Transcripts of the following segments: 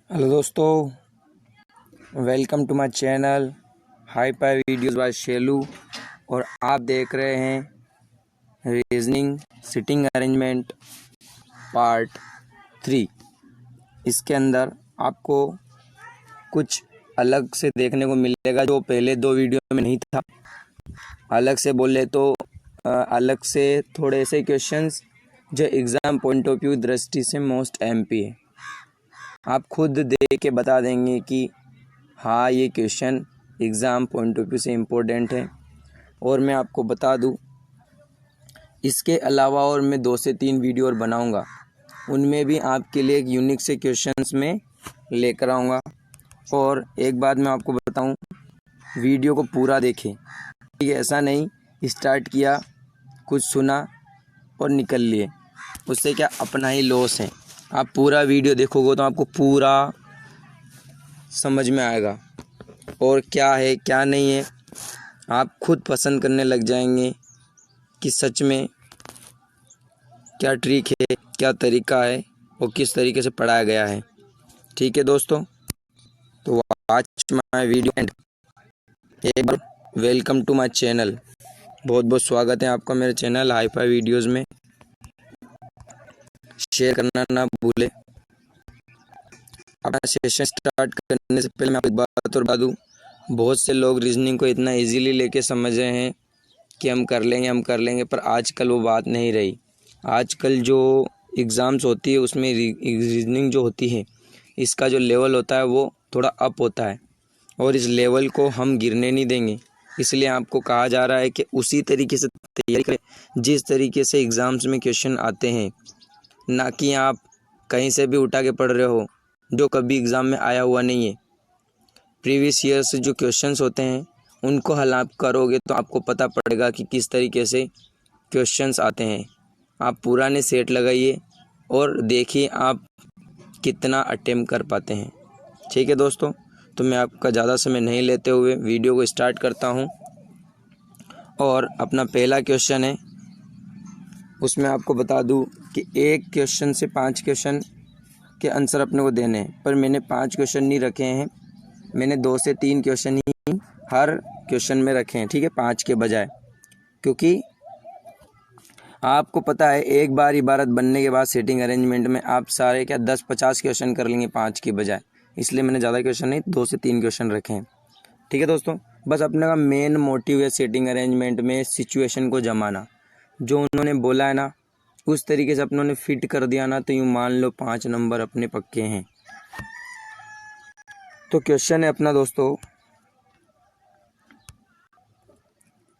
Hello दोस्तों, welcome to my channel hi fi videos by Shelu. और आप देख रहे हैं रीजनिंग सिटिंग अरेंजमेंट पार्ट 3। इसके अंदर आपको कुछ अलग से देखने को मिलेगा जो पहले 2 वीडियो में नहीं था। अलग से बोले तो अलग से थोड़े से क्वेश्चंस जो एग्ज़ाम पॉइंट ऑफ व्यू दृष्टि से मोस्ट एमपी है। आप खुद देख के बता देंगे कि हाँ, ये question exam point of view से इम्पोर्टेंट है। और मैं आपको बता दूं, इसके अलावा और मैं 2 से 3 वीडियो और बनाऊंगा, उनमें भी आपके लिए एक यूनिक से क्वेश्चंस में लेकर आऊँगा। और एक बात मैं आपको बताऊं, वीडियो को पूरा देखें, ठीक है? ऐसा नहीं स्टार्ट किया, कुछ सुना और निकल लिए, उससे क्या अपना ही लॉस है। आप पूरा वीडियो देखोगे तो आपको पूरा समझ में आएगा और क्या है क्या नहीं है आप खुद पसंद करने लग जाएंगे कि सच में क्या ट्रिक है, क्या तरीका है और किस तरीके से पढ़ाया गया है। ठीक है दोस्तों, तो वॉच माय वीडियो एंड एक बार वेलकम टू माय चैनल। बहुत बहुत स्वागत है आपका मेरे चैनल हाई-फाई वीडियोज़ में। शेयर करना ना भूले। अपना सेशन स्टार्ट करने से पहले मैं आपको एक बात और बता दूँ, बहुत से लोग रीजनिंग को इतना इजीली लेके समझ रहे हैं कि हम कर लेंगे, पर आजकल वो बात नहीं रही। आजकल जो एग्ज़ाम्स होती है उसमें रीजनिंग जो होती है, इसका जो लेवल होता है वो थोड़ा अप होता है और इस लेवल को हम गिरने नहीं देंगे। इसलिए आपको कहा जा रहा है कि उसी तरीके से तैयारी करें जिस तरीके से एग्ज़ाम्स में क्वेश्चन आते हैं, ना कि आप कहीं से भी उठा के पढ़ रहे हो जो कभी एग्ज़ाम में आया हुआ नहीं है। प्रीवियस ईयर से जो क्वेश्चंस होते हैं उनको हल आप करोगे तो आपको पता पड़ेगा कि किस तरीके से क्वेश्चंस आते हैं। आप पुराने सेट लगाइए और देखिए आप कितना अटेम्प्ट कर पाते हैं। ठीक है दोस्तों, तो मैं आपका ज़्यादा समय नहीं लेते हुए वीडियो को स्टार्ट करता हूं। और अपना पहला क्वेश्चन है, उसमें आपको बता दूं कि एक क्वेश्चन से 5 क्वेश्चन के आंसर अपने को देने हैं, पर मैंने 5 क्वेश्चन नहीं रखे हैं, मैंने 2 से 3 क्वेश्चन ही हर क्वेश्चन में रखे हैं। ठीक है, 5 के बजाय, क्योंकि आपको पता है एक बार इबारत बनने के बाद सेटिंग अरेंजमेंट में आप सारे क्या 10-50 क्वेश्चन कर लेंगे 5 के बजाय। इसलिए मैंने ज़्यादा क्वेश्चन नहीं, 2 से 3 क्वेश्चन रखे हैं। ठीक है दोस्तों, बस अपने का मेन मोटिव है सेटिंग अरेंजमेंट में सिचुएशन को जमाना। जो उन्होंने बोला है ना उस तरीके से अपनों ने फिट कर दिया ना, तो यूँ मान लो 5 नंबर अपने पक्के हैं। तो क्वेश्चन है अपना दोस्तों,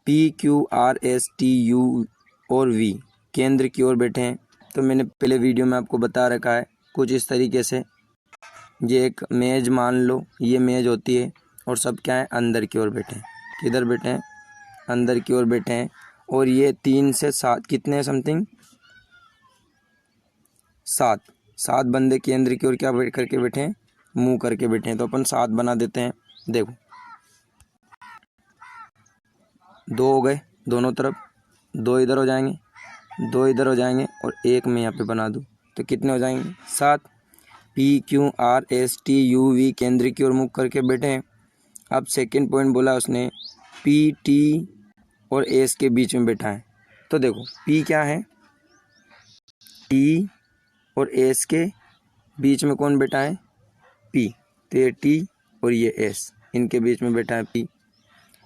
PQRSTU और V केंद्र की ओर बैठे हैं। तो मैंने पहले वीडियो में आपको बता रखा है कुछ इस तरीके से। ये एक मेज मान लो, ये मेज होती है और सब क्या है, अंदर की ओर बैठे हैं। किधर बैठे हैं? अंदर की ओर बैठे हैं। और ये 3 से 7 कितने हैं समथिंग? 7 बंदे केंद्र की ओर क्या बैठ करके बैठे हैं? मुँह करके बैठे हैं। तो अपन 7 बना देते हैं। देखो 2 हो गए दोनों तरफ, 2 इधर हो जाएंगे, 2 इधर हो जाएंगे और 1 मैं यहाँ पे बना दूँ तो कितने हो जाएंगे? 7। PQRSTUV केंद्र की ओर मुख करके बैठे हैं। अब सेकंड पॉइंट बोला उसने, PT और S के बीच में बैठा है। तो देखो P क्या है? T और S के बीच में कौन बैठा है? P। तो ये T और ये S, इनके बीच में बैठा है P।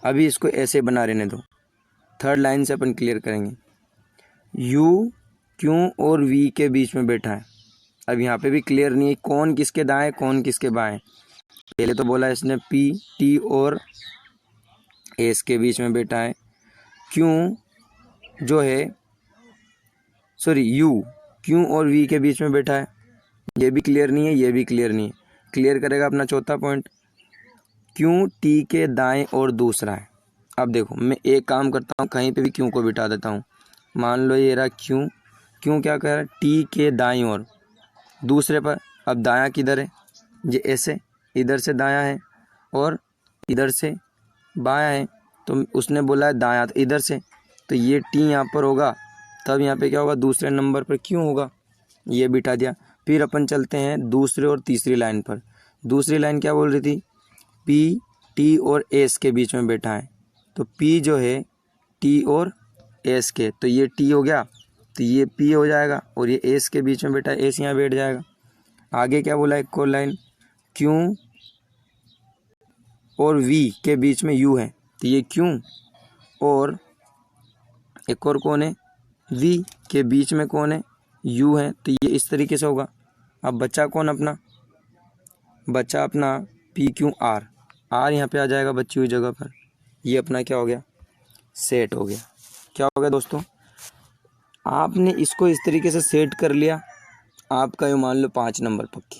अभी इसको ऐसे बना रहने दो, थर्ड लाइन से अपन क्लियर करेंगे। U Q और V के बीच में बैठा है। अब यहाँ पे भी क्लियर नहीं है कौन किसके दाएं कौन किसके बाएं। पहले तो बोला इसने P T और S के बीच में बैठा है। Q जो है U Q और V के बीच में बैठा है। ये भी क्लियर नहीं है, ये भी क्लियर नहीं है। क्लियर करेगा अपना चौथा पॉइंट, Q T के दाएं और दूसरा है। अब देखो मैं एक काम करता हूँ, कहीं पे भी Q को बिठा देता हूँ। मान लो ये रहा Q क्या कह रहा है? T के दाएं और दूसरे पर। अब दायां किधर है? ये ऐसे, इधर से दायां है और इधर से बायां है। तो उसने बोला है दायां, तो इधर से, तो ये T यहाँ पर होगा, तब यहाँ पे क्या होगा? दूसरे नंबर पर Q होगा। ये बिठा दिया। फिर अपन चलते हैं दूसरे और तीसरी लाइन पर। दूसरी लाइन क्या बोल रही थी, पी टी और एस के बीच में बैठा है, तो पी जो है टी और एस के, तो ये टी हो गया, तो ये पी हो जाएगा, और ये एस के बीच में बैठा है, एस यहाँ बैठ जाएगा। आगे क्या बोला, एक और लाइन, क्यू और वी के बीच में यू है, तो ये क्यू और एक और कौन है, वी के बीच में कौन है, यू है, तो ये इस तरीके से होगा। अब बच्चा कौन अपना, बच्चा अपना पी क्यू आर, आर यहाँ पे आ जाएगा बच्ची हुई जगह पर, ये अपना क्या हो गया, सेट हो गया। क्या हो गया दोस्तों, आपने इसको इस तरीके से सेट कर लिया, आपका ये मान लो 5 नंबर पक्के।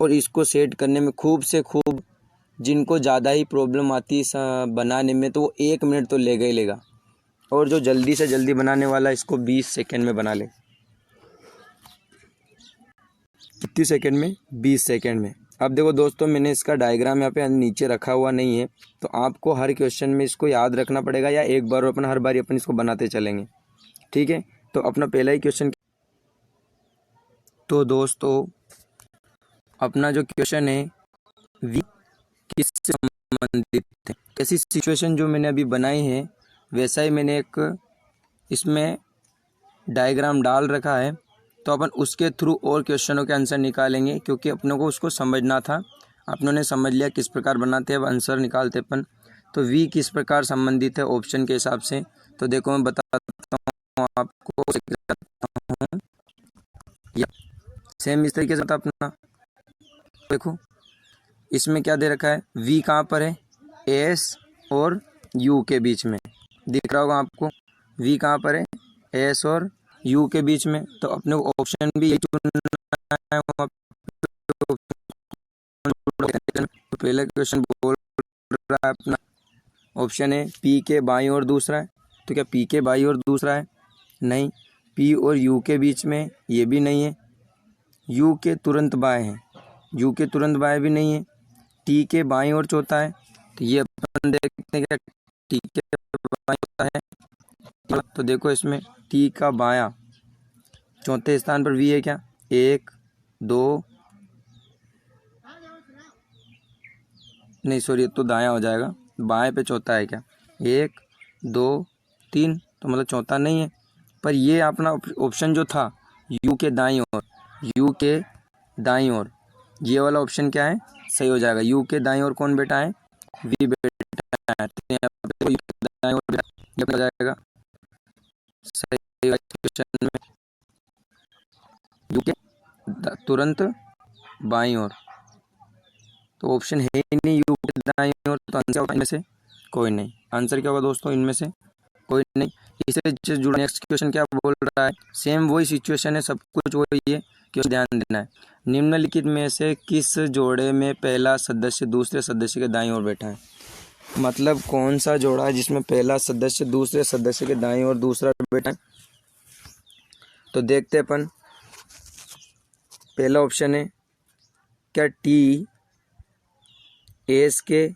और इसको सेट करने में खूब से खूब, जिनको ज़्यादा ही प्रॉब्लम आती है बनाने में, तो वो 1 मिनट तो लेगा ही लेगा, और जो जल्दी से जल्दी बनाने वाला इसको 20 सेकंड में बना ले। कितने सेकंड में, 20 सेकंड में। अब देखो दोस्तों, मैंने इसका डायग्राम यहाँ पे नीचे रखा हुआ नहीं है, तो आपको हर क्वेश्चन में इसको याद रखना पड़ेगा, या एक बार अपन हर बार अपन इसको बनाते चलेंगे, ठीक है। तो अपना पहला ही क्वेश्चन, तो दोस्तों अपना जो क्वेश्चन है, वी किससे संबंधित है, कैसी सिचुएशन जो मैंने अभी बनाई है वैसा ही मैंने एक इसमें डायग्राम डाल रखा है, तो अपन उसके थ्रू और क्वेश्चनों के आंसर निकालेंगे, क्योंकि अपनों को उसको समझना था। अपनों ने समझ लिया किस प्रकार बनाते हैं, अब आंसर निकालते अपन। तो वी किस प्रकार संबंधित है ऑप्शन के हिसाब से, तो देखो मैं बताता हूँ आपको, या सेम इस तरीके से था अपना। देखो इसमें क्या दे रखा है, वी कहाँ पर है, एस और यू के बीच में, दिख रहा होगा आपको, वी कहाँ पर है, एस और यू के बीच में, तो अपने को ऑप्शन भी यही चुनना है। तो पहले क्वेश्चन बोल रहा है अपना, ऑप्शन है पी के बाईं ओर दूसरा है, तो क्या पी के बाईं ओर दूसरा है, नहीं। पी और यू के बीच में, ये भी नहीं है। यू के तुरंत बाएं है, यू के तुरंत बाएं भी नहीं है। टी के बाईं ओर चौथा है, तो ये अपन देखते हैं क्या टी के बाईं होता है, तो देखो इसमें टी का बायां चौथे स्थान पर वी है क्या, 1 2, नहीं सॉरी, तो दायां हो जाएगा, बाएं पे चौथा है क्या, 1 2 3, तो मतलब चौथा नहीं है। पर ये अपना ऑप्शन जो था यू के दाईं ओर, यू के दाईं ओर, ये वाला ऑप्शन क्या है, सही हो जाएगा। यू के दाईं ओर कौन बैठा है, वी बैठा है, तो यहाँ पे यू के दाईं ओर ये हो जाएगा सही क्वेश्चन में, यू के तुरंत बाईं ओर, तो ऑप्शन है ही नहीं यू के दाईं ओर, तो आंसर होगा इनमें से कोई नहीं। आंसर क्या होगा दोस्तों, इनमें से कोई नहीं। इससे जुड़ा नेक्स्ट क्वेश्चन क्या बोल रहा है, सेम वही सिचुएशन है, सब कुछ वही है, क्यों ध्यान देना है। निम्नलिखित में से किस जोड़े में पहला सदस्य दूसरे सदस्य के दाईं ओर बैठा है, मतलब कौन सा जोड़ा है जिसमें पहला सदस्य दूसरे सदस्य के दाईं ओर दूसरा बैठा है। तो देखते हैं अपन, पहला ऑप्शन है क्या टी एस के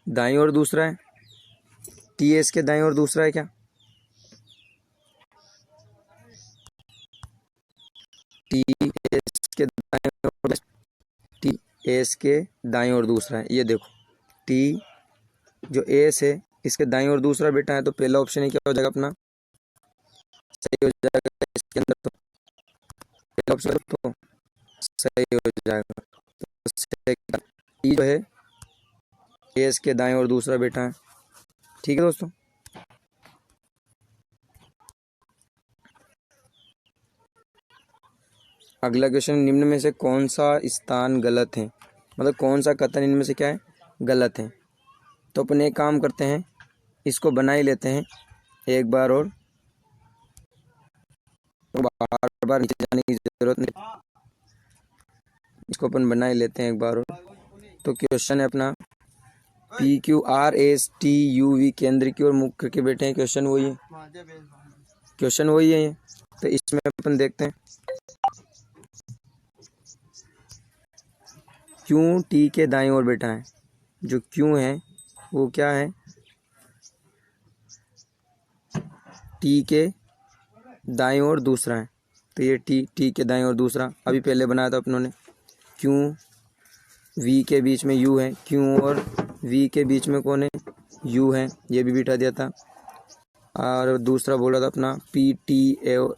दाईं ओर दूसरा है, टी एस के दाईं ओर दूसरा है क्या, टी एस के दाईं ओर, टी एस के दाईं ओर दूसरा है, ये देखो टी जो एस है इसके दाईं ओर दूसरा बेटा है, तो पहला ऑप्शन है क्या हो जाएगा अपना, सही हो जाएगा इसके अंदर, तो पहला ऑप्शन तो सही हो जाएगा। तो टी जो है एस के दाईं ओर दूसरा बेटा है, ठीक है दोस्तों। अगला क्वेश्चन, निम्न में से कौन सा स्थान गलत है, मतलब कौन सा कथन इनमें से क्या है, गलत है। तो अपन एक काम करते हैं, इसको बना ही लेते हैं एक बार, और तो बार बार नीचे जाने की जरूरत नहीं, इसको अपन बना ही लेते हैं एक बार और। तो क्वेश्चन है अपना, P Q R S T U V केंद्र की ओर मुख करके बैठे हैं, क्वेश्चन वही है, क्वेश्चन वही है ये। तो इसमें अपन देखते हैं, क्यों टी के दाईं ओर बैठा है, जो क्यों है वो क्या है, टी के दाईं ओर दूसरा है, तो ये टी के दाईं ओर दूसरा, अभी पहले बनाया था अपनों ने, क्यों वी के बीच में यू है, क्यू और वी के बीच में कौन है, यू है, ये भी बिठा दिया था। और दूसरा बोला था अपना पी टी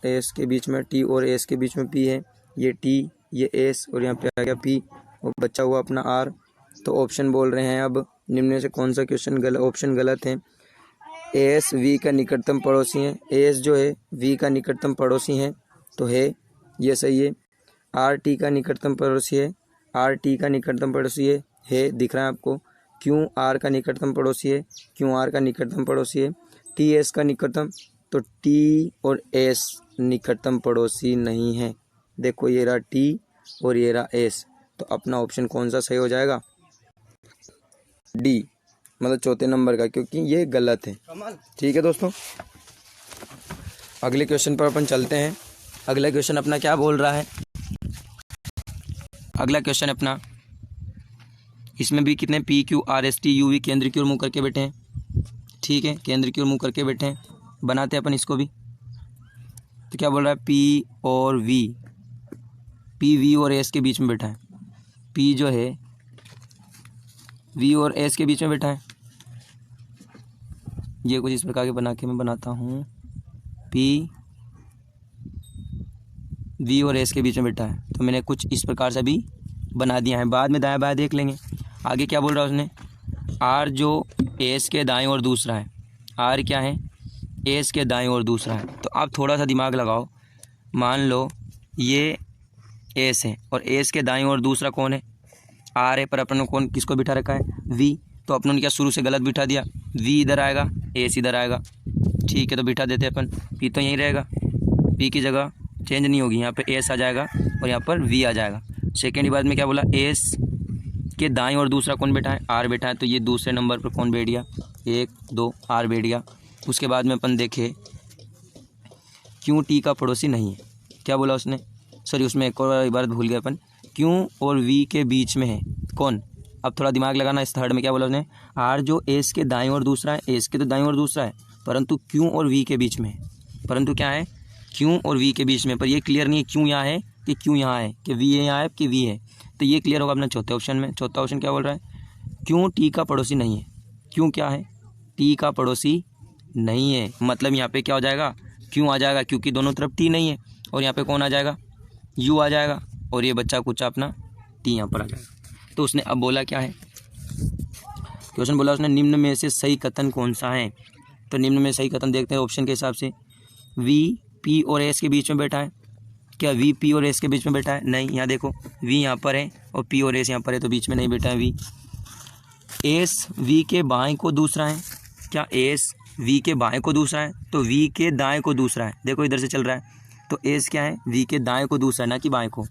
एस के बीच में, टी और एस के बीच में पी है, ये टी ये एस और यहाँ पे आ गया पी और बचा हुआ अपना आर। तो ऑप्शन बोल रहे हैं अब निम्न में से कौन सा ऑप्शन गलत है। एस वी का निकटतम पड़ोसी है, एस जो है वी का निकटतम पड़ोसी है तो है, ये सही है। आर टी का निकटतम पड़ोसी है, आर टी का निकटतम पड़ोसी है दिख रहा है आपको। क्यू आर का निकटतम पड़ोसी है, क्यू आर का निकटतम पड़ोसी है। टी एस का निकटतम, तो टी और एस निकटतम पड़ोसी नहीं है। देखो ये रहा टी और ये रहा एस, तो अपना ऑप्शन कौन सा सही हो जाएगा, डी, मतलब चौथे नंबर का, क्योंकि ये गलत है। ठीक है दोस्तों, अगले क्वेश्चन पर अपन चलते हैं। अगला क्वेश्चन अपना क्या बोल रहा है, अगला क्वेश्चन अपना, इसमें भी कितने P Q R S T U V केंद्र की ओर मुँह करके बैठे हैं। ठीक है, केंद्र की ओर मुँह करके बैठे हैं, बनाते हैं अपन इसको भी। तो क्या बोल रहा है, पी और वी, पी वी और एस के बीच में बैठा है, पी जो है वी और एस के बीच में बैठा है। ये कुछ इस प्रकार के बना के मैं बनाता हूँ, पी वी और एस के बीच में बैठा है, तो मैंने कुछ इस प्रकार से भी बना दिया है, बाद में दाएं बाएं देख लेंगे। आगे क्या बोल रहा है उसने, आर जो एस के दाएं और दूसरा है, आर क्या है, एस के दाएं और दूसरा है। तो आप थोड़ा सा दिमाग लगाओ, मान लो ये एस है और एस के दाएं और दूसरा कौन है, आर है, पर अपन ने कौन किसको बिठा रखा है, वी। तो अपन ने क्या शुरू से गलत बिठा दिया, वी इधर आएगा एस इधर आएगा। ठीक है, तो बिठा देते हैं अपन, पी तो यहीं रहेगा, पी की जगह चेंज नहीं होगी, यहाँ पे एस आ जाएगा और यहाँ पर वी आ जाएगा। सेकेंड बात में क्या बोला, एस के दाएं और दूसरा कौन बैठा है, आर बैठा है, तो ये दूसरे नंबर पर कौन बैठ गया, 1 2 आर बैठ गया। उसके बाद में अपन देखे क्यों टी का पड़ोसी नहीं है, क्या बोला उसने, सॉरी उसमें एक और इबारत भूल गए अपन, क्यों और वी के बीच में है कौन। अब थोड़ा दिमाग लगाना, इस थर्ड में क्या बोला उसने, आर जो एस के दाएं और दूसरा है, एस के तो दाएं और दूसरा है, परंतु क्यों और वी के बीच में है, परंतु क्या है, क्यों और वी के बीच में, पर ये क्लियर नहीं है क्यों यहाँ है कि क्यों यहाँ है, कि वी है यहाँ है कि वी है। तो ये क्लियर होगा अपना चौथे ऑप्शन में। चौथा ऑप्शन क्या बोल रहा है, क्यों टी का पड़ोसी नहीं है, क्यों क्या है, टी का पड़ोसी नहीं है, मतलब यहाँ पे क्या हो जाएगा, क्यों आ जाएगा, क्योंकि दोनों तरफ टी नहीं है, और यहाँ पे कौन आ जाएगा, यू आ जाएगा, और ये बच्चा कुछ अपना टी यहाँ पर आ जाएगा। तो उसने अब बोला क्या है, क्वेश्चन बोला उसने निम्न में से सही कथन कौन सा है। तो निम्न में सही कथन देखते हैं ऑप्शन के हिसाब से, वी पी और एस के बीच में बैठा है, क्या वी पी और एस के बीच में बैठा है, नहीं, यहाँ देखो वी यहाँ पर है और पी और एस यहाँ पर है, तो बीच में नहीं बैठा है वी। एस वी के बाएं को दूसरा है, क्या एस वी के बाएं को दूसरा है, तो वी के दाएं को दूसरा है, देखो इधर से चल रहा है, तो एस क्या है, वी के दाएं को दूसरा है, ना कि बाएं को।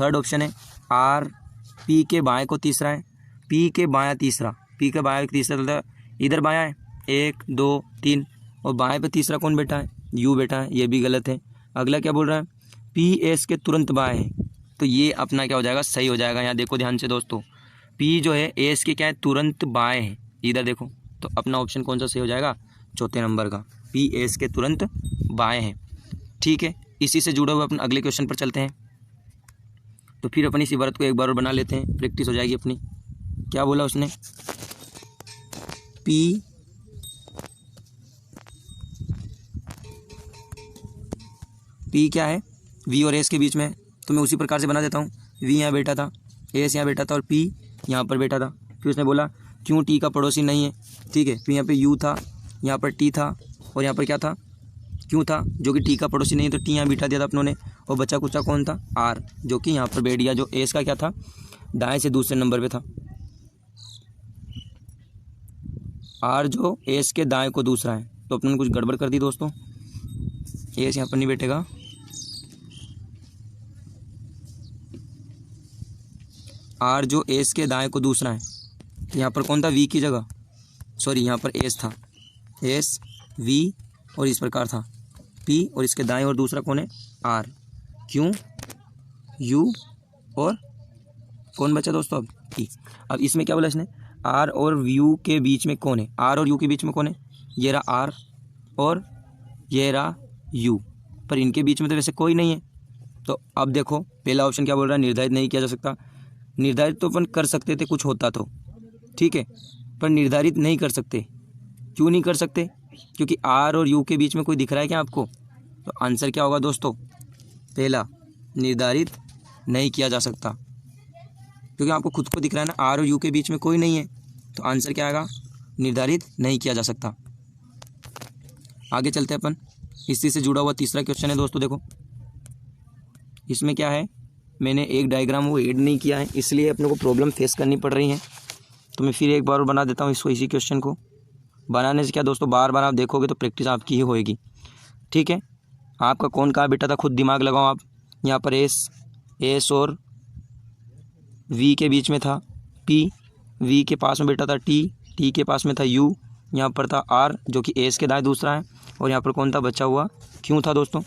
थर्ड ऑप्शन है आर पी के बाएं को तीसरा है, पी के बायां तीसरा, पी के बाएं तीसरा, मतलब इधर बायां है 1 2 3 और बाएं पे तीसरा कौन बैठा है, यू बैठा है, ये भी गलत है। अगला क्या बोल रहा है, पी एस के तुरंत बाएं है, तो ये अपना क्या हो जाएगा, सही हो जाएगा। यहाँ देखो ध्यान से दोस्तों, पी जो है एस के क्या है, तुरंत बाएं है, इधर देखो, तो अपना ऑप्शन कौन सा सही हो जाएगा, चौथे नंबर का, पी एस के तुरंत बाएं है। ठीक है, इसी से जुड़े हुए अपन अगले क्वेश्चन पर चलते हैं। तो फिर अपन इस इबारत को एक बार और बना लेते हैं, प्रैक्टिस हो जाएगी अपनी। क्या बोला उसने, पी क्या है, वी और एस के बीच में है, तो मैं उसी प्रकार से बना देता हूँ, वी यहाँ बैठा था, एस यहाँ बैठा था और पी यहाँ पर बैठा था। फिर उसने बोला क्यों टी का पड़ोसी नहीं है, ठीक है, फिर यहाँ पे यू था, यहाँ पर टी था और यहाँ पर क्या था, क्यों था, जो कि टी का पड़ोसी नहीं है, तो टी यहाँ बिठा दिया था अपनों ने, और बचा कुचा कौन था, आर, जो कि यहाँ पर बैठ गया, जो एस का क्या था, दाएं से दूसरे नंबर पे था, आर जो एस के दाएं को दूसरा है, तो अपने कुछ गड़बड़ कर दी दोस्तों, एस यहाँ पर नहीं बैठेगा, आर जो एस के दाएं को दूसरा है, तो यहाँ पर कौन था, वी की जगह, सॉरी यहाँ पर एस था, एस वी और इस प्रकार था पी, और इसके दाएं और दूसरा कौन है, आर, क्यों, यू और कौन बचा दोस्तों, अब टी। अब इसमें क्या बोला इसने, आर और यू के बीच में कौन है, आर और यू के बीच में कौन है, ये रहा आर और ये रहा यू, पर इनके बीच में तो वैसे कोई नहीं है। तो अब देखो पहला ऑप्शन क्या बोल रहा है, निर्धारित नहीं किया जा सकता, निर्धारित तो अपन कर सकते थे कुछ होता तो, ठीक है, पर निर्धारित नहीं कर सकते। क्यों नहीं कर सकते? क्योंकि आर और यू के बीच में कोई दिख रहा है क्या आपको? तो आंसर क्या होगा दोस्तों? पहला, निर्धारित नहीं किया जा सकता, क्योंकि आपको खुद को दिख रहा है ना, आर और यू के बीच में कोई नहीं है, तो आंसर क्या आएगा? निर्धारित नहीं किया जा सकता। आगे चलते हैं अपन, इसी से जुड़ा हुआ तीसरा क्वेश्चन है दोस्तों। देखो इसमें क्या है, मैंने एक डायग्राम वो ऐड नहीं किया है, इसलिए अपने को प्रॉब्लम फेस करनी पड़ रही है। तो मैं फिर एक बार और बना देता हूँ इसको, इसी क्वेश्चन को। बनाने से क्या दोस्तों, बार बार आप देखोगे तो प्रैक्टिस आपकी ही होएगी, ठीक है। आपका कौन कहाँ बेटा था, खुद दिमाग लगाओ आप। यहाँ पर एस और वी के बीच में था पी, वी के पास में बेटा था टी के पास में था यू, यहाँ पर था आर जो कि एस के दाएं दूसरा है, और यहाँ पर कौन था बचा हुआ, क्यों था दोस्तों।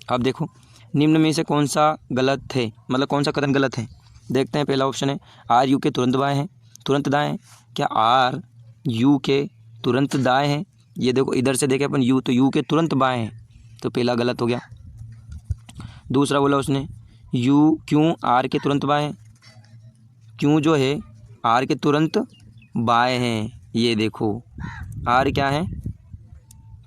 अब देखो निम्न में से कौन सा गलत है, मतलब कौन सा कथन गलत है। देखते हैं, पहला ऑप्शन है आर यू के तुरंत बाएं हैं, तुरंत दाएं हैं। क्या आर यू के तुरंत दाएं हैं? ये देखो इधर से देखें अपन यू, तो यू के तुरंत बाएं हैं, तो पहला गलत हो गया। दूसरा बोला उसने यू क्यों आर के तुरंत बाएं हैं, क्यों जो है आर के तुरंत बाएं हैं। ये देखो आर क्या है,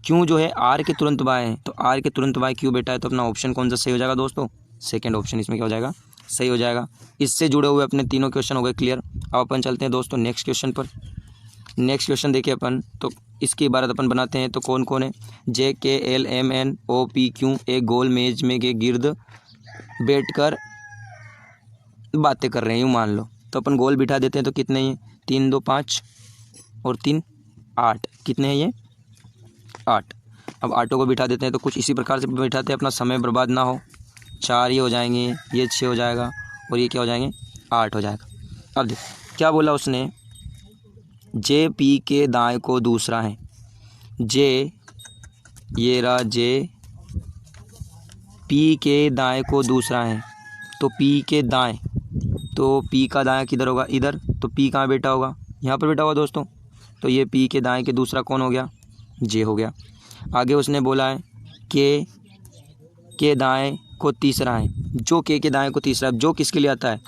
क्यों जो है आर के तुरंत बाएं हैं, तो आर के तुरंत बाएं क्यों बेटा है, तो अपना ऑप्शन कौन सा सही हो जाएगा दोस्तों? सेकंड ऑप्शन इसमें क्या हो जाएगा, सही हो जाएगा। इससे जुड़े हुए अपने तीनों क्वेश्चन हो गए क्लियर। अब अपन चलते हैं दोस्तों नेक्स्ट क्वेश्चन पर। नेक्स्ट क्वेश्चन देखिए अपन, तो इसकी इबारत अपन बनाते हैं। तो कौन कौन है, JKLMNOPQ एक गोल मेज में के गिर्द बैठकर बातें कर रहे हैं, यूँ मान लो। तो अपन गोल बिठा देते हैं, तो कितने हैं, 3 2 5 और 3 8, कितने हैं ये 8। अब आटो को बिठा देते हैं, तो कुछ इसी प्रकार से बिठाते हैं, अपना समय बर्बाद ना हो। 4 ये हो जाएंगे, ये 6 हो जाएगा, और ये क्या हो जाएंगे 8 हो जाएगा। अब देखो क्या बोला उसने, जे पी के दाएं को दूसरा है, जे ये रहा, जे पी के दाएं को दूसरा है, तो पी के दाएं, तो पी का दाएं किधर होगा, इधर, तो पी कहाँ बैठा होगा, यहाँ पर बैठा होगा दोस्तों। तो ये पी के दाएं के दूसरा कौन हो गया, जे हो गया। आगे उसने बोला है के दाएं को तीसरा है, जो के दाएं को तीसरा है, जो किसके लिए आता है,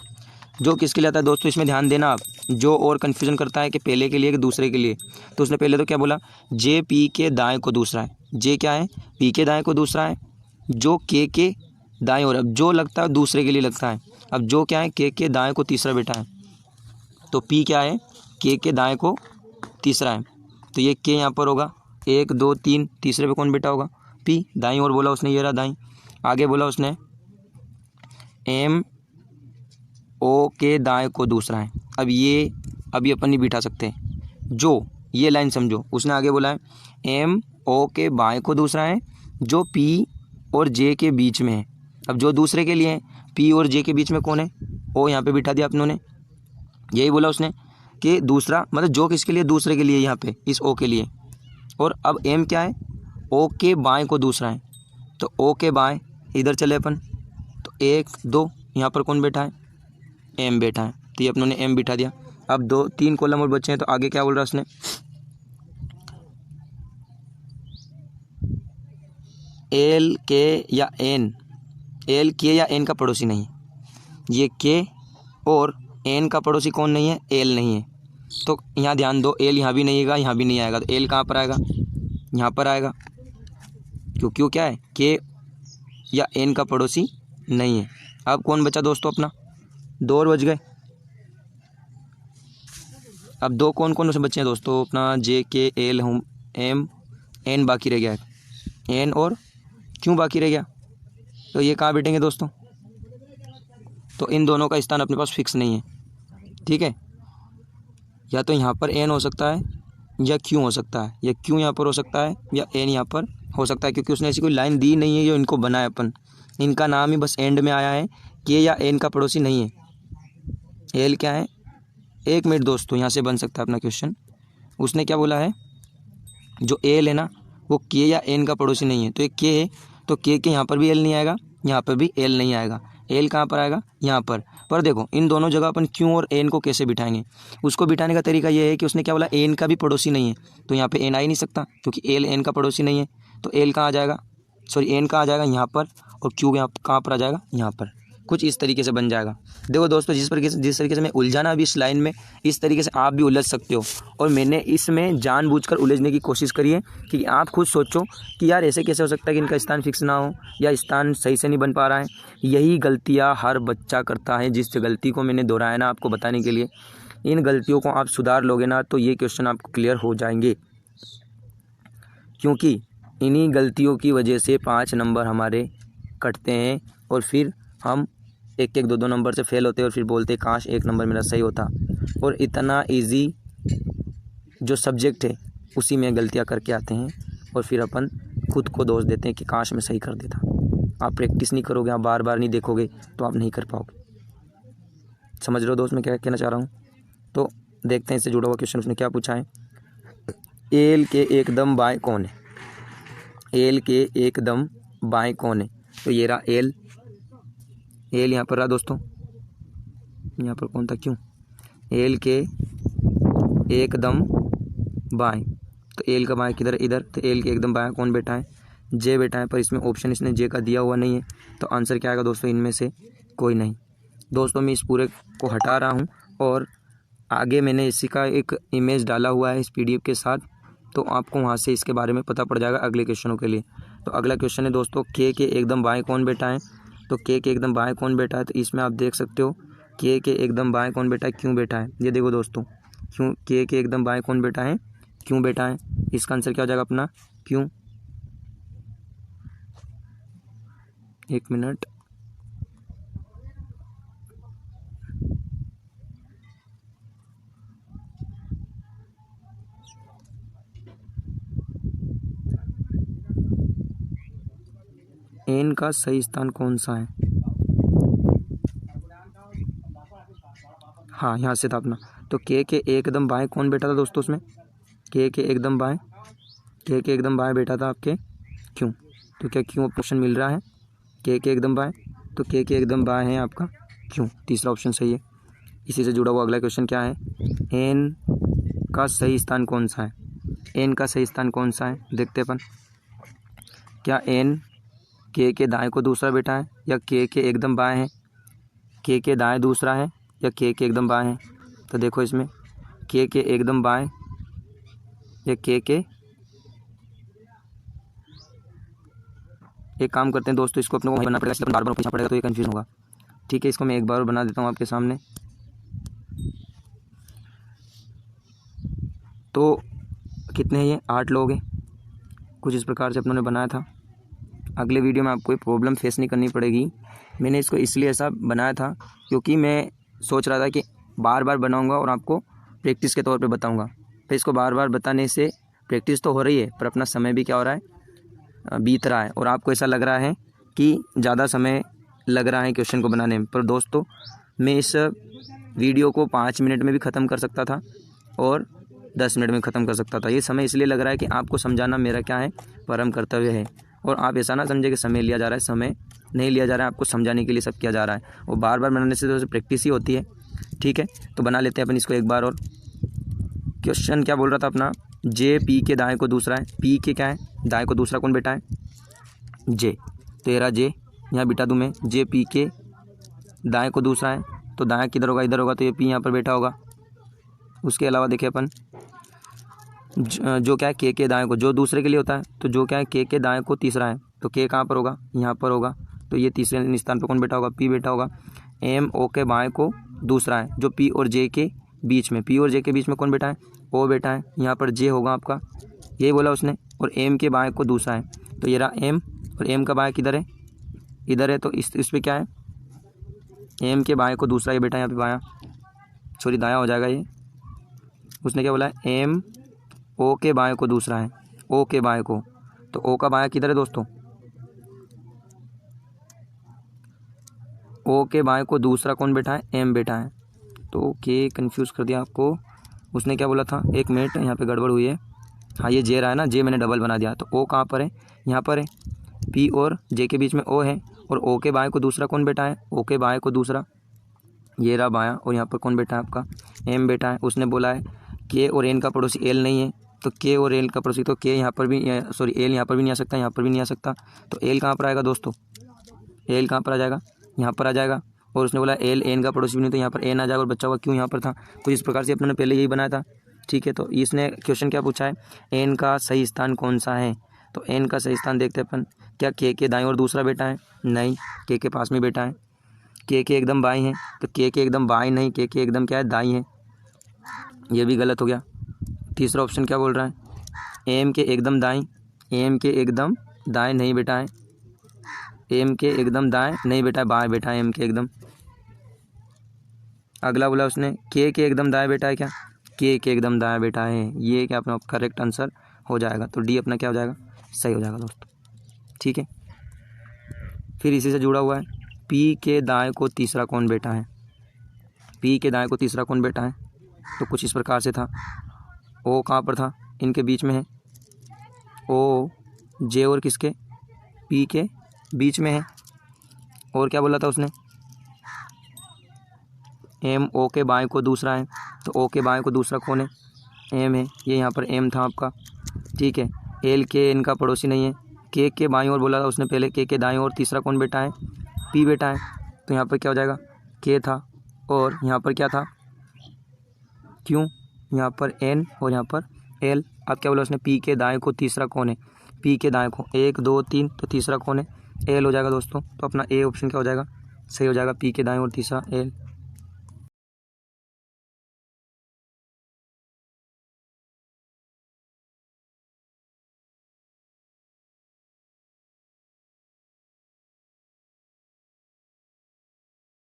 जो किसके लिए आता है दोस्तों, इसमें ध्यान देना आप, जो और कन्फ्यूजन करता है कि पहले के लिए कि दूसरे के लिए। तो उसने पहले तो क्या बोला, जे पी के दाएं को दूसरा है, जे क्या है, पी के दाएं को दूसरा है, जो के दाएं, और अब जो लगता है दूसरे के लिए लगता है। अब जो क्या है, के दाएं को तीसरा बैठा है, तो पी क्या है, के दाएं को तीसरा है, तो ये के यहाँ पर होगा 1 2 3, तीसरे पे कौन बैठा होगा, पी। दाईं और बोला उसने, ये रहा दाईं। आगे बोला उसने एम ओ के दाएं को दूसरा है। अब ये अभी अपन नहीं बिठा सकते, जो ये लाइन समझो, उसने आगे बोला है एम ओ के बाएं को दूसरा है, जो पी और जे के बीच में है। अब जो दूसरे के लिए है, पी और जे के बीच में कौन है, ओ यहाँ पे बिठा दिया अपनों ने। यही बोला उसने कि दूसरा मतलब जो किसके लिए, दूसरे के लिए, यहाँ पे इस ओ के लिए। और अब एम क्या है, ओ के बाएं को दूसरा है, तो ओ के बाएं इधर चले अपन, तो 1 2 यहाँ पर कौन बैठा है, एम बैठा है, तो ये अपनों ने एम बिठा दिया। अब 2 3 कॉलम और बचे हैं, तो आगे क्या बोल रहा है उसने, एल के या एन, एल के या एन का पड़ोसी नहीं है, ये के और एन का पड़ोसी कौन नहीं है, एल नहीं है। तो यहाँ ध्यान दो, एल यहाँ भी नहीं आएगा, यहाँ भी नहीं आएगा, तो एल कहाँ पर आएगा, यहाँ पर आएगा, क्योंकि वो क्या है, के या एन का पड़ोसी नहीं है। अब कौन बचा दोस्तों अपना, 2 और बच गए। अब 2 कौन कौन से बचे हैं दोस्तों, अपना जे के एल हम एम एन बाकी रह गया है, एन और क्यों बाकी रह गया, तो ये कहाँ बैठेंगे दोस्तों, तो इन दोनों का स्थान अपने पास फिक्स नहीं है, ठीक है। या तो यहाँ पर एन हो सकता है, या क्यों हो सकता है, या क्यों यहाँ पर हो सकता है, या एन यहाँ पर हो सकता है, क्योंकि उसने ऐसी कोई लाइन दी नहीं है जो इनको बनाए अपन, इनका नाम ही बस एंड में आया है, के या एन का पड़ोसी नहीं है। एल क्या है, 1 मिनट दोस्तों, यहाँ से बन सकता है अपना क्वेश्चन। उसने क्या बोला है, जो एल है ना वो के या एन का पड़ोसी नहीं है, तो एक के है, तो के यहाँ पर भी एल नहीं आएगा, यहाँ पर भी एल नहीं आएगा, एल कहाँ पर आएगा, यहाँ पर देखो इन दोनों जगह अपन क्यों और एन को कैसे बिठाएंगे। उसको बिठाने का तरीका ये है कि उसने क्या बोला, एन का भी पड़ोसी नहीं है, तो यहाँ पे एन आ ही नहीं सकता, क्योंकि एल एन का पड़ोसी नहीं है, तो एल कहाँ आ जाएगा, सॉरी एन कहाँ आ जाएगा, यहाँ पर, और क्यू यहाँ कहाँ पर आ जाएगा, यहाँ पर। कुछ इस तरीके से बन जाएगा। देखो दोस्तों, जिस तरीके से मैं उलझाना अभी इस लाइन में, इस तरीके से आप भी उलझ सकते हो। और मैंने इसमें जानबूझकर उलझने की कोशिश करी है कि आप खुद सोचो कि यार ऐसे कैसे हो सकता है कि इनका स्थान फिक्स ना हो या स्थान सही से नहीं बन पा रहा है। यही गलतियाँ हर बच्चा करता है। जिस गलती को मैंने दोहराया ना आपको बताने के लिए, इन गलतियों को आप सुधार लोगे ना तो ये क्वेश्चन आपको क्लियर हो जाएंगे, क्योंकि इन्हीं गलतियों की वजह से 5 नंबर हमारे कटते हैं और फिर हम 1-1 2-2 नंबर से फेल होते हैं और फिर बोलते हैं काश 1 नंबर मेरा सही होता। और इतना इजी जो सब्जेक्ट है उसी में गलतियां करके आते हैं और फिर अपन खुद को दोष देते हैं कि काश मैं सही कर देता। आप प्रैक्टिस नहीं करोगे, आप बार बार नहीं देखोगे तो आप नहीं कर पाओगे। समझ रहे हो दोस्त मैं क्या कहना चाह रहा हूँ? तो देखते हैं इससे जुड़ा हुआ क्वेश्चन उसने क्या पूछा है। एल के एकदम बाएं कौन है? एल के एकदम बाएं कौन है? तो ये रहा एल यहाँ पर रहा दोस्तों, यहाँ पर कौन था, क्यों? एल के एकदम बाएं, तो एल का बाएं किधर? इधर। तो एल के एकदम बाएं कौन बैठा है? जे बैठा है, पर इसमें ऑप्शन इसने जे का दिया हुआ नहीं है, तो आंसर क्या आएगा दोस्तों? इनमें से कोई नहीं। दोस्तों मैं इस पूरे को हटा रहा हूँ और आगे मैंने इसी का एक इमेज डाला हुआ है इस PDF के साथ, तो आपको वहाँ से इसके बारे में पता पड़ जाएगा अगले क्वेश्चनों के लिए। तो अगला क्वेश्चन है दोस्तों, के एकदम बाएं कौन बैठा है? तो के एकदम बाएं कौन बैठा है? तो इसमें आप देख सकते हो के एकदम बाएं कौन बैठा है, क्यों बैठा है। ये देखो दोस्तों, क्यों के एकदम बाएं कौन बैठा है, क्यों बैठा है। इसका आंसर क्या हो जाएगा अपना? क्यों। 1 मिनट, एन का सही स्थान कौन सा है? हाँ यहाँ से था अपना। तो के एकदम बाएं कौन बैठा था दोस्तों उसमें? के एकदम बाएं, के एकदम बाएं बैठा था आपके, क्यों। तो क्या क्यों ऑप्शन मिल रहा है? के एकदम बाएं, तो के एकदम बाएं है आपका, क्यों। तीसरा ऑप्शन सही है। इसी से जुड़ा हुआ अगला क्वेश्चन क्या है, एन का सही स्थान कौन सा है? एन का सही स्थान कौन सा है देखते अपन। क्या एन के दाएं को दूसरा बैठा है या के एकदम बाएं है? के दाएं दूसरा है या के एकदम बाएं है? तो देखो इसमें के एकदम बाएं या के एक काम करते हैं दोस्तों, इसको अपने को बनना पड़ेगा, इसलिए बार बार पूछना पड़ेगा तो ये कंफ्यूजन होगा। ठीक है, इसको मैं एक बार और बना देता हूँ आपके सामने। तो कितने हैं ये? 8 लोग हैं। कुछ इस प्रकार से अपनों ने बनाया था। अगले वीडियो में आपको कोई प्रॉब्लम फेस नहीं करनी पड़ेगी। मैंने इसको इसलिए ऐसा बनाया था क्योंकि मैं सोच रहा था कि बार बार बनाऊंगा और आपको प्रैक्टिस के तौर पे बताऊंगा। तो इसको बार बार बताने से प्रैक्टिस तो हो रही है पर अपना समय भी क्या हो रहा है, बीत रहा है, और आपको ऐसा लग रहा है कि ज़्यादा समय लग रहा है क्वेश्चन को बनाने में। पर दोस्तों मैं इस वीडियो को 5 मिनट में भी ख़त्म कर सकता था और 10 मिनट में ख़त्म कर सकता था। ये समय इसलिए लग रहा है कि आपको समझाना मेरा क्या है, परम कर्तव्य है। और आप ऐसा ना समझे कि समय लिया जा रहा है, समय नहीं लिया जा रहा है, आपको समझाने के लिए सब किया जा रहा है। और बार बार बनाने से तो प्रैक्टिस ही होती है। ठीक है, तो बना लेते हैं अपन इसको एक बार और। क्वेश्चन क्या बोल रहा था अपना, जे पी के दाएं को दूसरा है, पी के क्या है, दाएं को दूसरा कौन बैठा है, जे। तेरा जे यहाँ बिठा दूँ मैं, जे पी के दाएं को दूसरा है, तो दाएं किधर होगा, इधर होगा, तो ये पी यहाँ पर बैठा होगा। उसके अलावा देखिए अपन जो क्या है के दाएं को, जो दूसरे के लिए होता है, तो जो क्या है के दाएं को तीसरा है, तो के कहाँ पर होगा, यहाँ पर होगा, तो ये तीसरे स्थान पर कौन बैठा होगा, पी बैठा होगा। एम ओ के बाएं को दूसरा है, जो पी और जे के बीच में, पी और जे के बीच में कौन बैठा है, ओ बैठा है, यहाँ पर जे होगा आपका, यही बोला उसने। और एम के बाएं को दूसरा है, तो ये रहा एम, और एम का बाएं किधर है, इधर है, तो इस पर क्या है, एम के बाएं को दूसरा ये बैठा है यहाँ पे बायां, सॉरी दायां हो जाएगा ये। उसने क्या बोला है, एम ओ के बाएं को दूसरा है, ओ के बाएं को, तो ओ का बायां किधर है दोस्तों, ओ के बाएं को दूसरा कौन बैठा है, एम बैठा है। तो के कंफ्यूज कर दिया आपको। उसने क्या बोला था, 1 मिनट यहाँ पे गड़बड़ हुई है। हाँ ये जे रहा है ना, जे मैंने डबल बना दिया, तो ओ कहाँ पर है, यहाँ पर है, पी और जे के बीच में ओ है, और ओ के बाएं को दूसरा कौन बैठा है, ओ के बाएं को दूसरा ये रहा बायां, और यहाँ पर कौन बैठा है आपका, एम बैठा है। उसने बोला है के और एन का पड़ोसी एल नहीं है, तो के और एल का पड़ोसी, तो के यहाँ पर भी, सॉरी एल यहाँ पर भी नहीं आ सकता, यहाँ पर भी नहीं आ सकता, तो एल कहाँ पर आएगा दोस्तों, एल कहाँ पर आ जाएगा, यहाँ पर आ जाएगा। और उसने बोला एल एन का पड़ोसी भी नहीं, तो यहाँ पर एन आ जाएगा और बच्चा होगा क्यों यहाँ पर था। तो इस प्रकार से अपने पहले यही बनाया था। ठीक है, तो इसने क्वेश्चन क्या पूछा है, एन का सही स्थान कौन सा है। तो एन का सही स्थान देखते हैं अपन। क्या के दाएं और दूसरा बेटा है, नहीं, के पास में बेटा है। के एकदम बाएं है, तो के एकदम बाएं नहीं, के एकदम क्या है, दाएं है, ये भी गलत हो गया। तीसरा ऑप्शन क्या बोल रहा है, एम के एकदम दाएं, एम के एकदम दाएं नहीं बेटा है, एम के एकदम दाएं नहीं बेटा है, बाएं बेटा है एम के एकदम। अगला बोला उसने के एकदम दाएं बेटा है, क्या के एकदम दाएं बेटा है, ये क्या अपना करेक्ट आंसर हो जाएगा। तो डी अपना क्या हो जाएगा, सही हो जाएगा दोस्तों। ठीक है, फिर इसी से जुड़ा हुआ है, पी के दाएं को तीसरा कौन बेटा है, पी के दाएं को तीसरा कौन बेटा है। तो कुछ इस प्रकार से था, ओ कहाँ पर था, इनके बीच में है, ओ जे और किसके, पी के बीच में है। और क्या बोला था उसने, एम ओ के बाएं को दूसरा है, तो ओ के बाएं को दूसरा कौन है, एम है, ये यहाँ पर एम था आपका। ठीक है, एल के इनका पड़ोसी नहीं है, के बाएं ओर बोला था उसने पहले, के दाएं ओर तीसरा कौन बेटा है, पी बेटा है। तो यहाँ पर क्या हो जाएगा, के था और यहाँ पर क्या था, क्यों, यहाँ पर एन और यहाँ पर एल। अब क्या बोला उसने, पी के दाएं को तीसरा कौन है, पी के दाएं को 1 2 3, तो तीसरा कौन है, एल हो जाएगा दोस्तों। तो अपना ए ऑप्शन क्या हो जाएगा, सही हो जाएगा, पी के दाएं और तीसरा एल।